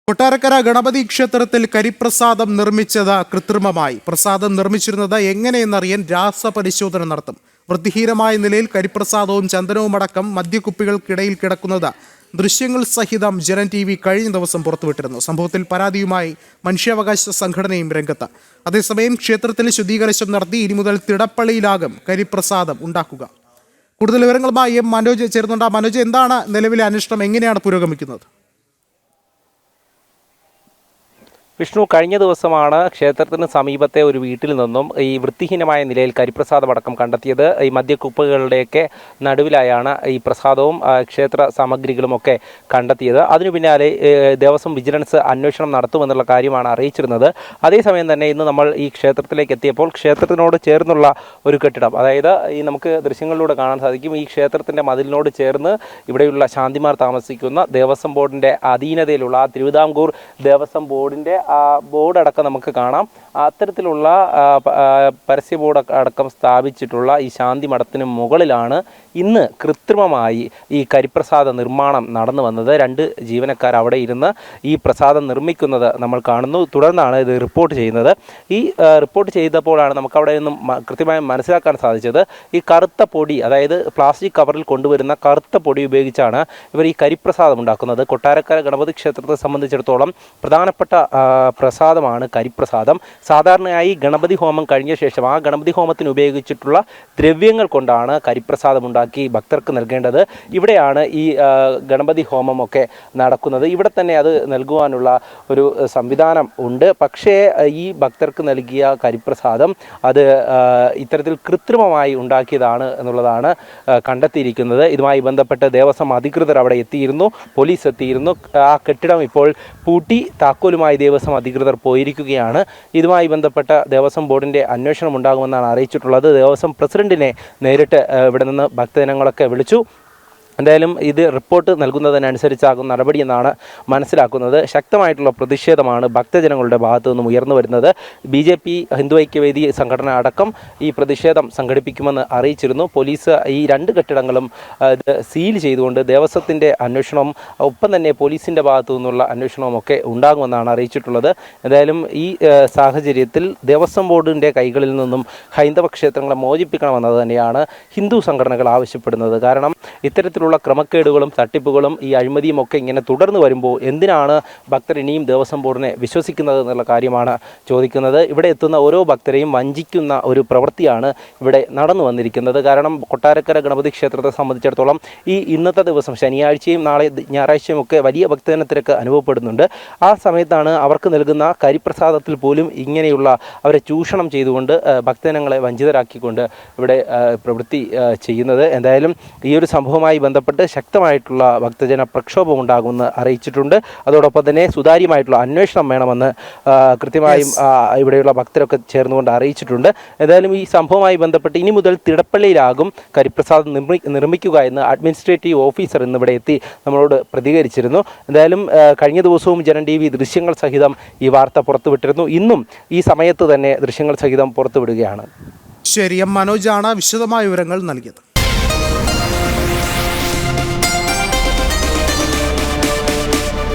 കൊട്ടാരക്കര ഗണപതി ക്ഷേത്രത്തിൽ കരിപ്രസാദം നിർമ്മിച്ചത് കൃത്രിമമായി. പ്രസാദം നിർമ്മിച്ചിരുന്നത് എങ്ങനെയെന്നറിയാൻ രാസപരിശോധന നടത്തും. വൃത്തിഹീനമായ നിലയിൽ കരിപ്രസാദവും ചന്ദനവും അടക്കം മദ്യക്കുപ്പികൾക്കിടയിൽ കിടക്കുന്നത് ദൃശ്യങ്ങൾ സഹിതം ജനം TV കഴിഞ്ഞ ദിവസം പുറത്തുവിട്ടിരുന്നു. സംഭവത്തിൽ പരാതിയുമായി മനുഷ്യാവകാശ സംഘടനയും രംഗത്ത്. അതേസമയം ക്ഷേത്രത്തിൽ ശുദ്ധീകരണം നടത്തി ഇനി മുതൽ തിടപ്പള്ളിയിലാകും കരിപ്രസാദം ഉണ്ടാക്കുക. കൂടുതൽ വിവരങ്ങളുമായി മനോജ് ചേരുന്നുണ്ട്. മനോജ്, എന്താണ് നിലവിലെ അന്വേഷണം? എങ്ങനെയാണ് പുരോഗമിക്കുന്നത്? വിഷ്ണു, കഴിഞ്ഞ ദിവസമാണ് ക്ഷേത്രത്തിന് സമീപത്തെ ഒരു വീട്ടിൽ നിന്നും ഈ വൃത്തിഹീനമായ നിലയിൽ കരിപ്രസാദമടക്കം കണ്ടെത്തിയത്. ഈ മദ്യക്കുപ്പുകളുടെയൊക്കെ നടുവിലായാണ് ഈ പ്രസാദവും ക്ഷേത്ര സാമഗ്രികളുമൊക്കെ കണ്ടെത്തിയത്. അതിനു പിന്നാലെ ദേവസ്വം വിജിലൻസ് അന്വേഷണം നടത്തുമെന്നുള്ള കാര്യമാണ് അറിയിച്ചിരുന്നത്. അതേസമയം തന്നെ ഇന്ന് നമ്മൾ ഈ ക്ഷേത്രത്തിലേക്ക് എത്തിയപ്പോൾ ക്ഷേത്രത്തിനോട് ചേർന്നുള്ള ഒരു കെട്ടിടം, അതായത് ഈ നമുക്ക് ദൃശ്യങ്ങളിലൂടെ കാണാൻ സാധിക്കും, ഈ ക്ഷേത്രത്തിൻ്റെ മതിലിനോട് ചേർന്ന് ഇവിടെയുള്ള ശാന്തിമാർ താമസിക്കുന്ന ദേവസ്വം ബോർഡിൻ്റെ അധീനതയിലുള്ള തിരുവിതാംകൂർ ദേവസ്വം ബോർഡിൻ്റെ ബോർഡടക്കം നമുക്ക് കാണാം. അത്തരത്തിലുള്ള പരസ്യ ബോർഡ് അടക്കം സ്ഥാപിച്ചിട്ടുള്ള ഈ ശാന്തി മഠത്തിന് മുകളിലാണ് ഇന്ന് കൃത്രിമമായി ഈ കരിപ്രസാദ നിർമ്മാണം നടന്നു വന്നത്. 2 ജീവനക്കാർ അവിടെ ഇരുന്ന് ഈ പ്രസാദം നിർമ്മിക്കുന്നത് നമ്മൾ കാണുന്നു. തുടർന്നാണ് ഇത് റിപ്പോർട്ട് ചെയ്യുന്നത്. ഈ റിപ്പോർട്ട് ചെയ്തപ്പോഴാണ് നമുക്ക് അവിടെ നിന്നും കൃത്യമായി മനസ്സിലാക്കാൻ സാധിച്ചത്, ഈ കറുത്ത പൊടി, അതായത് പ്ലാസ്റ്റിക് കവറിൽ കൊണ്ടുവരുന്ന കറുത്ത പൊടി ഉപയോഗിച്ചാണ് ഇവർ ഈ കരിപ്രസാദം ഉണ്ടാക്കുന്നത്. കൊട്ടാരക്കര ഗണപതി ക്ഷേത്രത്തെ സംബന്ധിച്ചിടത്തോളം പ്രധാനപ്പെട്ട പ്രസാദമാണ് കരിപ്രസാദം. സാധാരണയായി ഗണപതി ഹോമം കഴിഞ്ഞ ശേഷം ആ ഗണപതി ഹോമത്തിന് ഉപയോഗിച്ചിട്ടുള്ള ദ്രവ്യങ്ങൾ കൊണ്ടാണ് കരിപ്രസാദം ഉണ്ടാക്കി ഭക്തർക്ക് നൽകേണ്ടത്. ഇവിടെയാണ് ഈ ഗണപതി ഹോമമൊക്കെ നടക്കുന്നത്. ഇവിടെ തന്നെ അത് നൽകുവാനുള്ള ഒരു സംവിധാനം ഉണ്ട്. പക്ഷേ ഈ ഭക്തർക്ക് നൽകിയ കരിപ്രസാദം അത് ഇത്തരത്തിൽ കൃത്രിമമായി ഉണ്ടാക്കിയതാണ് എന്നുള്ളതാണ് കണ്ടെത്തിയിരിക്കുന്നത്. ഇതുമായി ബന്ധപ്പെട്ട് ദേവസ്വം അധികൃതർ അവിടെ എത്തിയിരുന്നു, പോലീസ് എത്തിയിരുന്നു. ആ കെട്ടിടം ഇപ്പോൾ പൂട്ടി താക്കോലുമായി ദേവസ്വം അധികൃതർ പോയിരിക്കുകയാണ്. ഇതുമായി ബന്ധപ്പെട്ട ദേവസ്വം ബോർഡിൻ്റെ അന്വേഷണം ഉണ്ടാകുമെന്നാണ് അറിയിച്ചിട്ടുള്ളത്. ദേവസ്വം പ്രസിഡന്റിനെ നേരിട്ട് ഇവിടെ നിന്ന് ഭക്തജനങ്ങളൊക്കെ വിളിച്ചു. എന്തായാലും ഇത് റിപ്പോർട്ട് നൽകുന്നതിനനുസരിച്ചാകും നടപടിയെന്നാണ് മനസ്സിലാക്കുന്നത്. ശക്തമായിട്ടുള്ള പ്രതിഷേധമാണ് ഭക്തജനങ്ങളുടെ ഭാഗത്തു നിന്നും ഉയർന്നു വരുന്നത്. BJP ഹിന്ദു ഐക്യവേദി സംഘടന അടക്കം ഈ പ്രതിഷേധം സംഘടിപ്പിക്കുമെന്ന് അറിയിച്ചിരുന്നു. പോലീസ് ഈ 2 കെട്ടിടങ്ങളും ഇത് സീൽ ചെയ്തുകൊണ്ട് ദേവസ്വത്തിൻ്റെ അന്വേഷണവും ഒപ്പം തന്നെ പോലീസിൻ്റെ ഭാഗത്തു നിന്നുള്ള അന്വേഷണവും ഒക്കെ ഉണ്ടാകുമെന്നാണ് അറിയിച്ചിട്ടുള്ളത്. എന്തായാലും ഈ സാഹചര്യത്തിൽ ദേവസ്വം ബോർഡിൻ്റെ കൈകളിൽ നിന്നും ഹൈന്ദവ ക്ഷേത്രങ്ങളെ മോചിപ്പിക്കണമെന്നത് തന്നെയാണ് ഹിന്ദു സംഘടനകൾ ആവശ്യപ്പെടുന്നത്. കാരണം ഇത്തരത്തിലുള്ള ക്രമക്കേടുകളും തട്ടിപ്പുകളും ഈ അഴിമതിയും ഒക്കെ ഇങ്ങനെ തുടർന്ന് വരുമ്പോൾ എന്തിനാണ് ഭക്തർ ഇനിയും ദേവസ്വം ബോർഡിനെ വിശ്വസിക്കുന്നത് എന്നുള്ള കാര്യമാണ് ചോദിക്കുന്നത്. ഇവിടെ എത്തുന്ന ഓരോ ഭക്തരെയും വഞ്ചിക്കുന്ന ഒരു പ്രവൃത്തിയാണ് ഇവിടെ നടന്നു വന്നിരിക്കുന്നത്. കാരണം കൊട്ടാരക്കര ഗണപതി ക്ഷേത്രത്തെ സംബന്ധിച്ചിടത്തോളം ഈ ഇന്നത്തെ ദിവസം ശനിയാഴ്ചയും നാളെ ഞായറാഴ്ചയും ഒക്കെ വലിയ ഭക്തജനത്തിരക്ക് അനുഭവപ്പെടുന്നുണ്ട്. ആ സമയത്താണ് അവർക്ക് നൽകുന്ന കരിപ്രസാദത്തിൽ പോലും ഇങ്ങനെയുള്ള അവരെ ചൂഷണം ചെയ്തുകൊണ്ട് ഭക്തജനങ്ങളെ വഞ്ചിതരാക്കിക്കൊണ്ട് ഇവിടെ പ്രവൃത്തി ചെയ്യുന്നത്. എന്തായാലും ഈ ഒരു സംഭവവുമായി ബന്ധപ്പെട്ട് ശക്തമായിട്ടുള്ള ഭക്തജന പ്രക്ഷോഭം ഉണ്ടാകുമെന്ന് അറിയിച്ചിട്ടുണ്ട്. അതോടൊപ്പം തന്നെ സുതാര്യമായിട്ടുള്ള അന്വേഷണം വേണമെന്ന് കൃത്യമായും ഇവിടെയുള്ള ഭക്തരൊക്കെ ചേർന്നുകൊണ്ട് അറിയിച്ചിട്ടുണ്ട്. ഏതായാലും ഈ സംഭവവുമായി ബന്ധപ്പെട്ട് ഇനി മുതൽ തിടപ്പള്ളിയിലാകും കരിപ്രസാദം നിർമ്മിക്കുക എന്ന് അഡ്മിനിസ്ട്രേറ്റീവ് ഓഫീസർ ഇന്നിവിടെ എത്തി നമ്മളോട് പ്രതികരിച്ചിരുന്നു. എന്തായാലും കഴിഞ്ഞ ദിവസവും ജനം TV ദൃശ്യങ്ങൾ സഹിതം ഈ വാർത്ത പുറത്തുവിട്ടിരുന്നു. ഇന്നും ഈ സമയത്ത് തന്നെ ദൃശ്യങ്ങൾ സഹിതം പുറത്തുവിടുകയാണ്. ശരി, മനോജാണ് വിശദമായ വിവരങ്ങൾ നൽകിയത്.